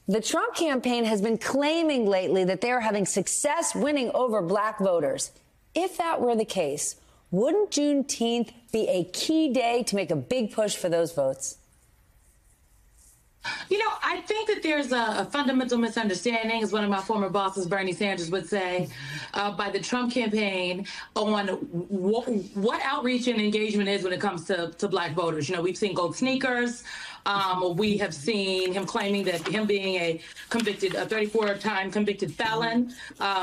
The Trump campaign has been claiming lately that they are having success winning over black voters. If that were the case, wouldn't Juneteenth be a key day to make a big push for those votes? You know, I think that there's a fundamental misunderstanding, as one of my former bosses, Bernie Sanders, would say, by the Trump campaign on what outreach and engagement is when it comes to black voters. You know, we've seen gold sneakers. We have seen him claiming that him being a 34-time convicted felon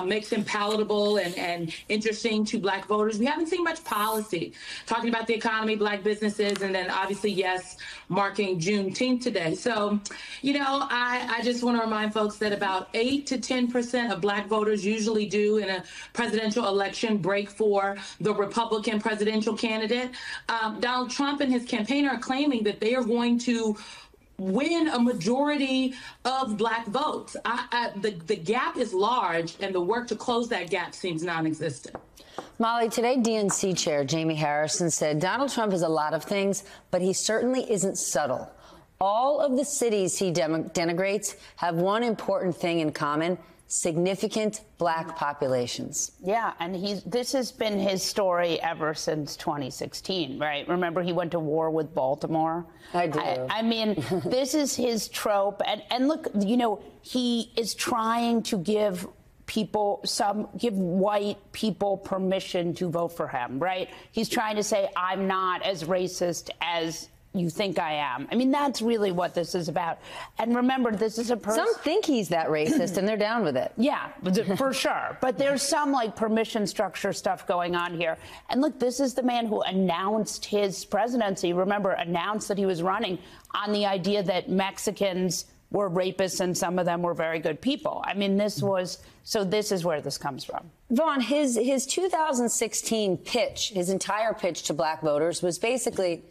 makes him palatable and interesting to black voters. We haven't seen much policy talking about the economy, black businesses, and then obviously, yes, marking Juneteenth today. So, you know, I just want to remind folks that about 8 to 10% of black voters usually do in a presidential election break for the Republican presidential candidate. Donald Trump and his campaign are claiming that they are going to win a majority of black votes. The gap is large, and the work to close that gap seems non-existent. Molly, today DNC Chair Jamie Harrison said Donald Trump is a lot of things, but he certainly isn't subtle. All of the cities he denigrates have one important thing in common: significant black populations. Yeah, and this has been his story ever since 2016, right? Remember, he went to war with Baltimore? I do. I mean, this is his trope. And look, you know, he is trying to give white people permission to vote for him, right? He's trying to say, I'm not as racist as you think I am. I mean, that's really what this is about. And remember, this is a person. Some think he's that racist, and they're down with it. Yeah, for sure. But there's some, like, permission structure stuff going on here. And look, this is the man who announced his presidency, remember, announced that he was running on the idea that Mexicans were rapists and some of them were very good people. I mean, this is where this comes from. Vaughn, his 2016 pitch, his entire pitch to black voters was basically,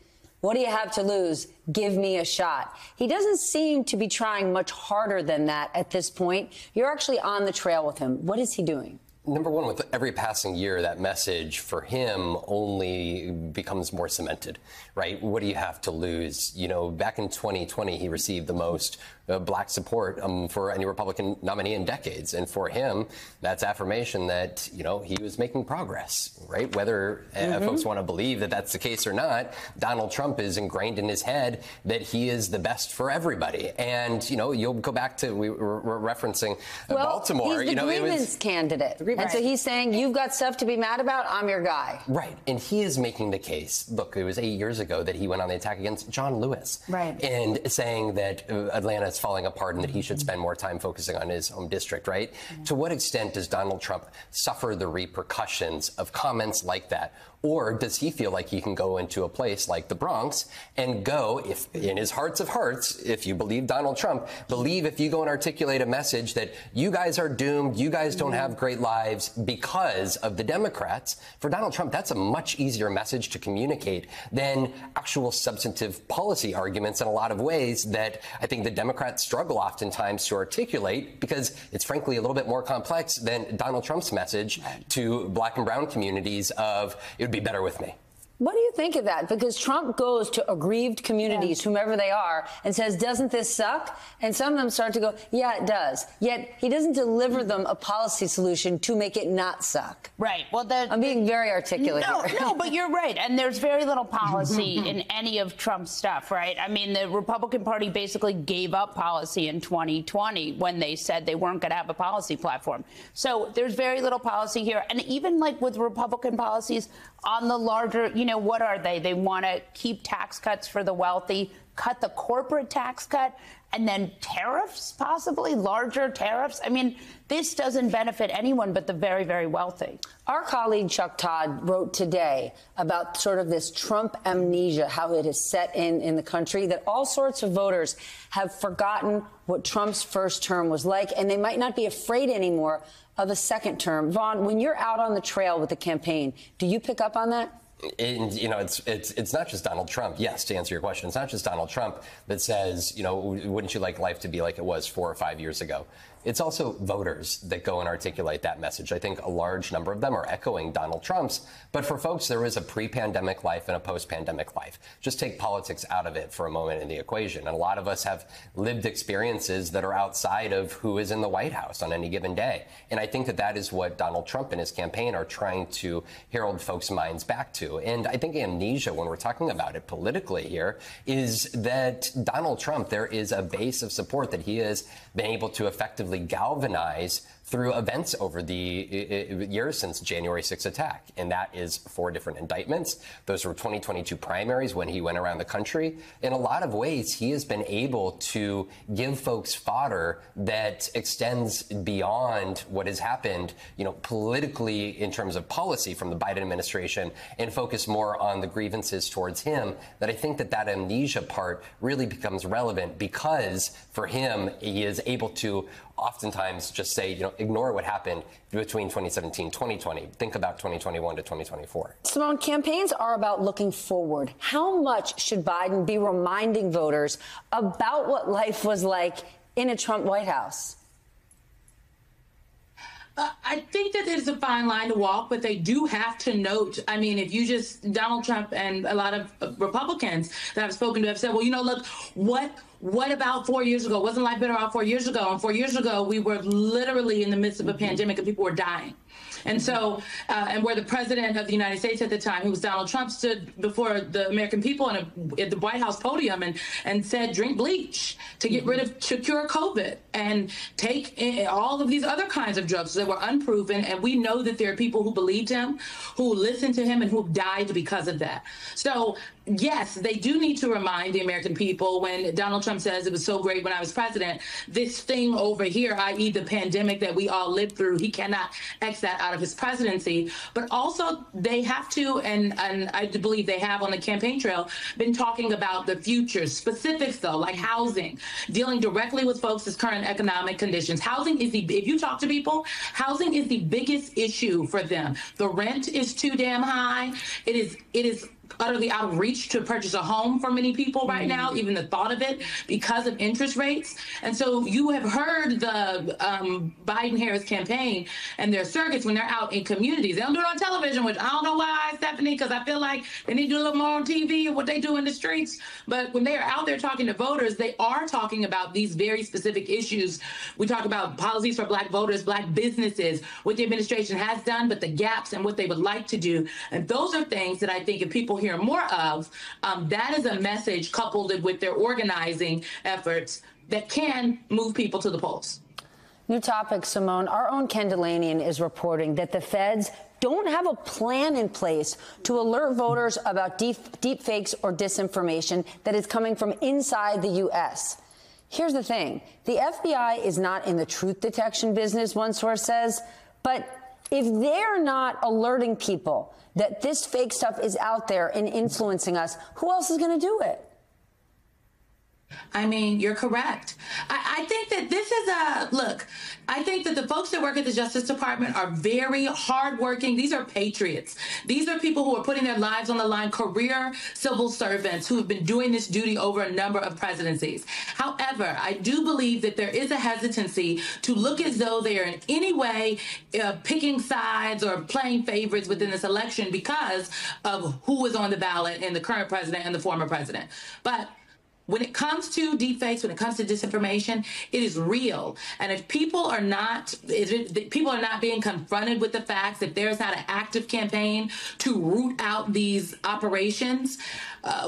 what do you have to lose? Give me a shot. He doesn't seem to be trying much harder than that at this point. You're actually on the trail with him. What is he doing? Number one, with every passing year, that message for him only becomes more cemented, right? What do you have to lose? You know, back in 2020, he received the most black support for any Republican nominee in decades. And for him, that's affirmation that, you know, he was making progress, right? Whether folks want to believe that that's the case or not, Donald Trump is ingrained in his head that he is the best for everybody. And, you know, you'll go back to, we were referencing Baltimore. He's the grievance candidate. And so he's saying, you've got stuff to be mad about, I'm your guy. Right. And he is making the case. Look, it was 8 years ago that he went on the attack against John Lewis. Right. And saying that Atlanta is falling apart and that he should spend more time focusing on his home district, right? To what extent does Donald Trump suffer the repercussions of comments like that? Or does he feel like he can go into a place like the Bronx and go, if in his hearts of hearts, if you believe Donald Trump, believe if you go and articulate a message that you guys are doomed, you guys don't have great lives because of the Democrats? For Donald Trump, that's a much easier message to communicate than actual substantive policy arguments in a lot of ways that I think the Democrats struggle oftentimes to articulate, because it's frankly a little bit more complex than Donald Trump's message to black and brown communities of, it would be better with me. What do you think of that? Because Trump goes to aggrieved communities, whomever they are, and says, doesn't this suck? And some of them start to go, yeah, it does. Yet he doesn't deliver them a policy solution to make it not suck. Right. Well, I'm being very articulate here. No, but you're right. And there's very little policy in any of Trump's stuff, right? I mean, the Republican Party basically gave up policy in 2020 when they said they weren't going to have a policy platform. So there's very little policy here. And even like with Republican policies on the larger, you know, what are they? They want to keep tax cuts for the wealthy, cut the corporate tax cut, and then tariffs, possibly larger tariffs. I mean, this doesn't benefit anyone but the very, very wealthy. Our colleague Chuck Todd wrote today about sort of this Trump amnesia, how it has set in the country, that all sorts of voters have forgotten what Trump's first term was like, and they might not be afraid anymore of a second term. Vaughn, when you're out on the trail with the campaign, do you pick up on that? And, you know, it's not just Donald Trump. Yes, to answer your question, it's not just Donald Trump that says, you know, wouldn't you like life to be like it was 4 or 5 years ago? It's also voters that go and articulate that message. I think a large number of them are echoing Donald Trump's. But for folks, there is a pre-pandemic life and a post-pandemic life. Just take politics out of it for a moment in the equation. And a lot of us have lived experiences that are outside of who is in the White House on any given day. And I think that that is what Donald Trump and his campaign are trying to herald folks' minds back to. And I think amnesia, when we're talking about it politically here, is that Donald Trump, there is a base of support that he has been able to effectively galvanize through events over the years since January 6th attack. And that is 4 different indictments. Those were 2022 primaries when he went around the country. In a lot of ways, he has been able to give folks fodder that extends beyond what has happened, you know, politically in terms of policy from the Biden administration and focus more on the grievances towards him. That I think that amnesia part really becomes relevant because for him, he is able to oftentimes just say, you know, ignore what happened between 2017, 2020. Think about 2021 to 2024. Simone, campaigns are about looking forward. How much should Biden be reminding voters about what life was like in a Trump White House? I think that there's a fine line to walk, but they do have to note. I mean, if you just Donald Trump and a lot of Republicans that I've spoken to have said, well, you know, look, what about 4 years ago? Wasn't life better off 4 years ago? And 4 years ago, we were literally in the midst of a pandemic and people were dying. And so, and where the president of the United States at the time, who was Donald Trump, stood before the American people at the White House podium and said, drink bleach to get rid of, to cure COVID and take all of these other kinds of drugs that were unproven. And we know that there are people who believed him, who listened to him, and who died because of that. So, yes, they do need to remind the American people when Donald Trump says it was so great when I was president, this thing over here, i.e. the pandemic that we all lived through, he cannot X that out of his presidency. But also they have to, and I believe they have on the campaign trail, been talking about the future, specifics though, like housing, dealing directly with folks' current economic conditions. Housing is if you talk to people, housing is the biggest issue for them. The rent is too damn high. It is utterly out of reach to purchase a home for many people right now, even the thought of it, because of interest rates. And so you have heard the Biden-Harris campaign and their surrogates when they're out in communities. They don't do it on television, which I don't know why, Stephanie, because I feel like they need to do a little more on TV and what they do in the streets. But when they are out there talking to voters, they are talking about these very specific issues. We talk about policies for Black voters, Black businesses, what the administration has done, but the gaps and what they would like to do. And those are things that I think if people hear more of, that is a message coupled with their organizing efforts that can move people to the polls. New topic, Simone. Our own Ken Delanian is reporting that the feds don't have a plan in place to alert voters about deep fakes or disinformation that is coming from inside the U.S. Here's the thing. The FBI is not in the truth detection business, one source says, but if they're not alerting people that this fake stuff is out there and influencing us, who else is going to do it? I mean, you're correct. I think that this is look, I think that the folks that work at the Justice Department are very hardworking. These are patriots. These are people who are putting their lives on the line, career civil servants who have been doing this duty over a number of presidencies. However, I do believe that there is a hesitancy to look as though they are in any way picking sides or playing favorites within this election because of who is on the ballot in the current president and the former president. But when it comes to deepfakes, when it comes to disinformation, it is real. And if people are not being confronted with the facts that there's not an active campaign to root out these operations,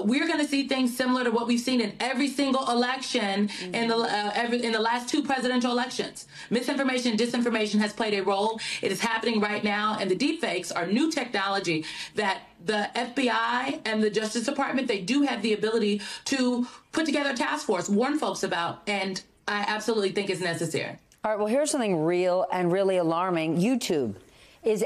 we're going to see things similar to what we've seen in every single election in the last 2 presidential elections. Misinformation and disinformation has played a role. It is happening right now, and the deepfakes are new technology that the FBI and the Justice Department, they do have the ability to put together a task force, warn folks about, and I absolutely think it's necessary. All right, well, here's something real and really alarming. YouTube is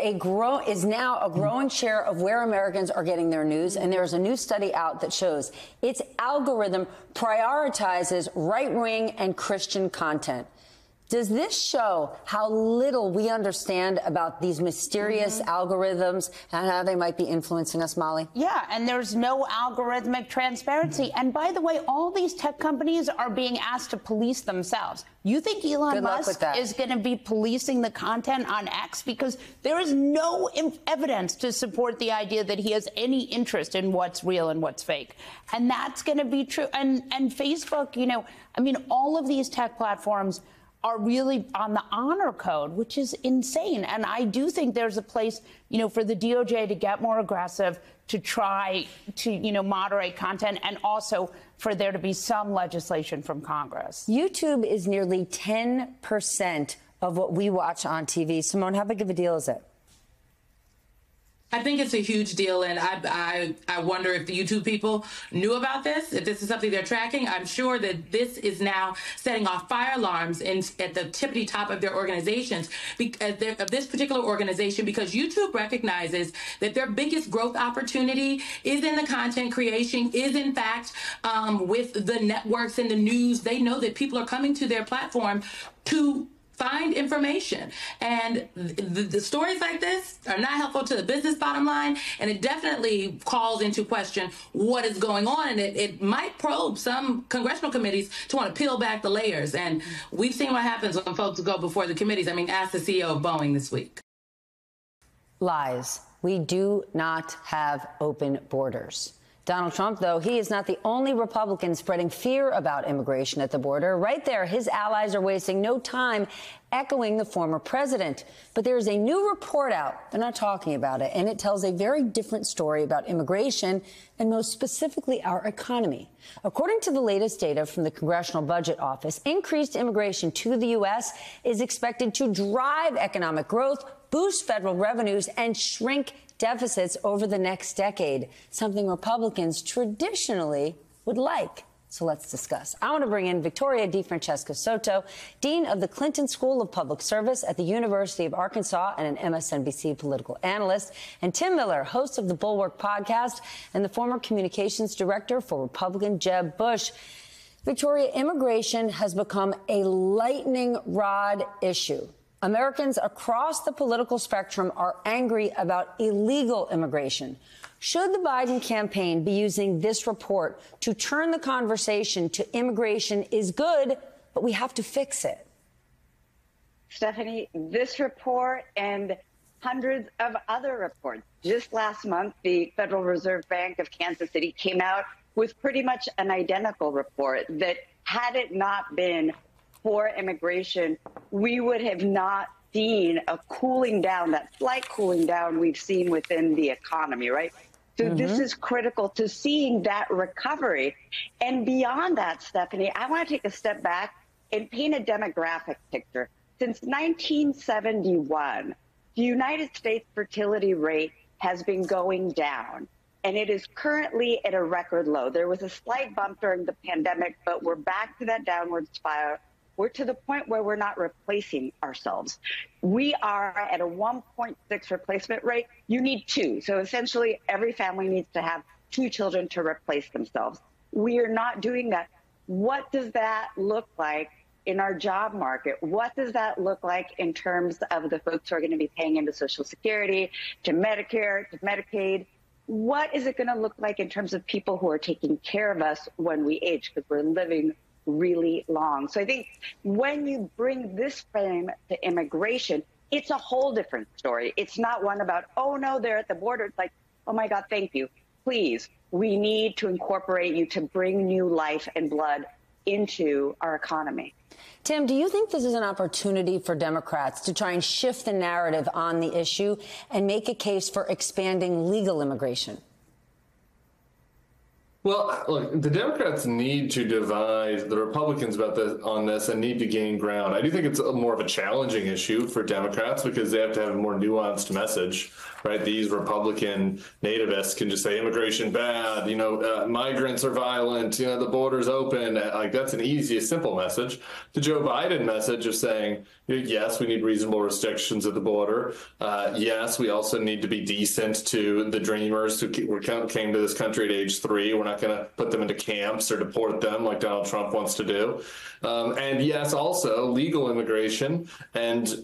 now a growing share of where Americans are getting their news, and there's a new study out that shows its algorithm prioritizes right-wing and Christian content. Does this show how little we understand about these mysterious algorithms and how they might be influencing us, Molly? Yeah, and there's no algorithmic transparency. And by the way, all these tech companies are being asked to police themselves. You think Elon Musk is going to be policing the content on X? Because there is no evidence to support the idea that he has any interest in what's real and what's fake. And that's going to be true. And Facebook, you know, I mean, all of these tech platforms are really on the honor code, which is insane. And I do think there's a place, you know, for the DOJ to get more aggressive, to try to, you know, moderate content, and also for there to be some legislation from Congress. YouTube is nearly 10% of what we watch on TV. Simone, how big of a deal is it? I think it's a huge deal, and I wonder if the YouTube people knew about this, if this is something they're tracking. I'm sure that this is now setting off fire alarms at the tippity top of their organizations, of this particular organization, because YouTube recognizes that their biggest growth opportunity is in the content creation, is in fact with the networks and the news. They know that people are coming to their platform to find information, and the stories like this are not helpful to the business bottom line, and it definitely calls into question what is going on, and it might probe some congressional committees to want to peel back the layers, and we've seen what happens when folks go before the committees. I mean, ask the CEO of Boeing this week. Lies. We do not have open borders. Donald Trump, though, he is not the only Republican spreading fear about immigration at the border. Right there, his allies are wasting no time echoing the former president. But there is a new report out. They're not talking about it. And it tells a very different story about immigration and most specifically our economy. According to the latest data from the Congressional Budget Office, increased immigration to the U.S. is expected to drive economic growth, boost federal revenues, and shrink deficits over the next decade, something Republicans traditionally would like. So let's discuss. I want to bring in Victoria DeFrancesco Soto, Dean of the Clinton School of Public Service at the University of Arkansas and an MSNBC political analyst, and Tim Miller, host of the Bulwark podcast and the former communications director for Republican Jeb Bush. Victoria, immigration has become a lightning rod issue. Americans across the political spectrum are angry about illegal immigration. Should the Biden campaign be using this report to turn the conversation to immigration is good, but we have to fix it? Stephanie, this report and hundreds of other reports. Just last month, the Federal Reserve Bank of Kansas City came out with pretty much an identical report that had it not been for immigration, we would have not seen a cooling down, that slight cooling down we've seen within the economy, right? So this is critical to seeing that recovery. And beyond that, Stephanie, I want to take a step back and paint a demographic picture. Since 1971, the United States fertility rate has been going down, and it is currently at a record low. There was a slight bump during the pandemic, but we're back to that downward spiral. We're to the point where we're not replacing ourselves. We are at a 1.6 replacement rate. You need 2. So essentially, every family needs to have 2 children to replace themselves. We are not doing that. What does that look like in our job market? What does that look like in terms of the folks who are going to be paying into Social Security, to Medicare, to Medicaid? What is it going to look like in terms of people who are taking care of us when we age, because we're living really long? So I think when you bring this frame to immigration, it's a whole different story. It's not one about, oh no, they're at the border. It's like, oh my God, thank you. Please, we need to incorporate you to bring new life and blood into our economy. Tim, do you think this is an opportunity for Democrats to try and shift the narrative on the issue and make a case for expanding legal immigration? Well, look, the Democrats need to devise the Republicans on this and need to gain ground. I do think it's more of a challenging issue for Democrats because they have to have a more nuanced message, right? These Republican nativists can just say immigration bad, migrants are violent, the border's open. Like, that's an easy, simple message. The Joe Biden message of saying, yes, we need reasonable restrictions at the border. Yes, we also need to be decent to the dreamers who came to this country at age 3. We're not going to put them into camps or deport them like Donald Trump wants to do. And yes, also legal immigration and,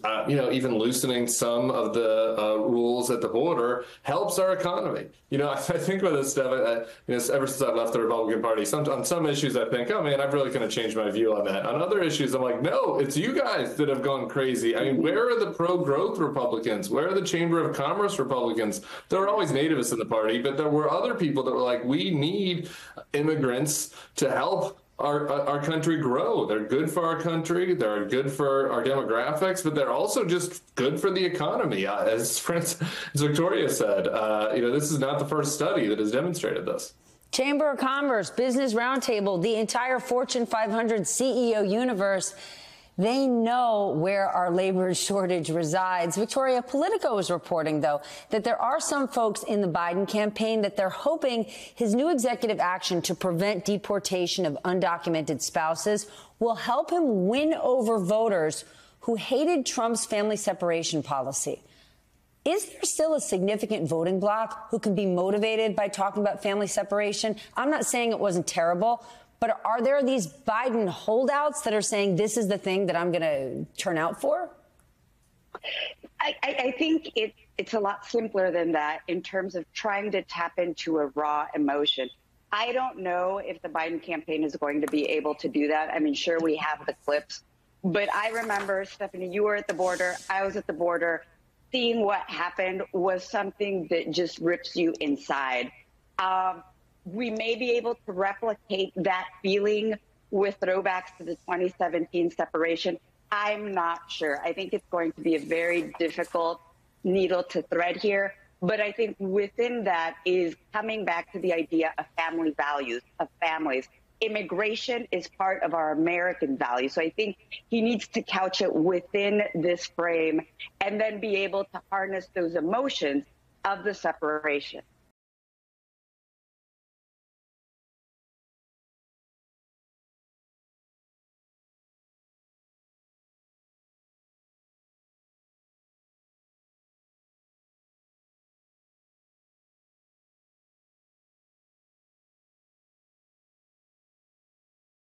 even loosening some of the rules at the border helps our economy. I think about this stuff, ever since I left the Republican Party, on some issues I think, oh man, I'm really going to change my view on that. On other issues, I'm like, no, it's you guys that have gone crazy. I mean, where are the pro-growth Republicans? Where are the Chamber of Commerce Republicans? There were always nativists in the party, but there were other people that were like, we need immigrants to help our country grow. They're good for our country. They're good for our demographics, but they're also just good for the economy. As Victoria said, this is not the first study that has demonstrated this. Chamber of Commerce, Business Roundtable, the entire Fortune 500 CEO universe, they know where our labor shortage resides. Victoria, Politico is reporting, though, that there are some folks in the Biden campaign that they're hoping his new executive action to prevent deportation of undocumented spouses will help him win over voters who hated Trump's family separation policy. Is there still a significant voting bloc who can be motivated by talking about family separation? I'm not saying it wasn't terrible, but are there these Biden holdouts that are saying this is the thing that I'm going to turn out for? I think it's a lot simpler than that in terms of trying to tap into a raw emotion. I don't know if the Biden campaign is going to be able to do that. I mean, sure, we have the clips, but I remember, Stephanie, you were at the border. I was at the border. Seeing what happened was something that just rips you inside. We may be able to replicate that feeling with throwbacks to the 2017 separation. I'm not sure. I think it's going to be a very difficult needle to thread here. But I think within that is coming back to the idea of family values, of families. Immigration is part of our American values. So I think he needs to couch it within this frame and then be able to harness those emotions of the separation.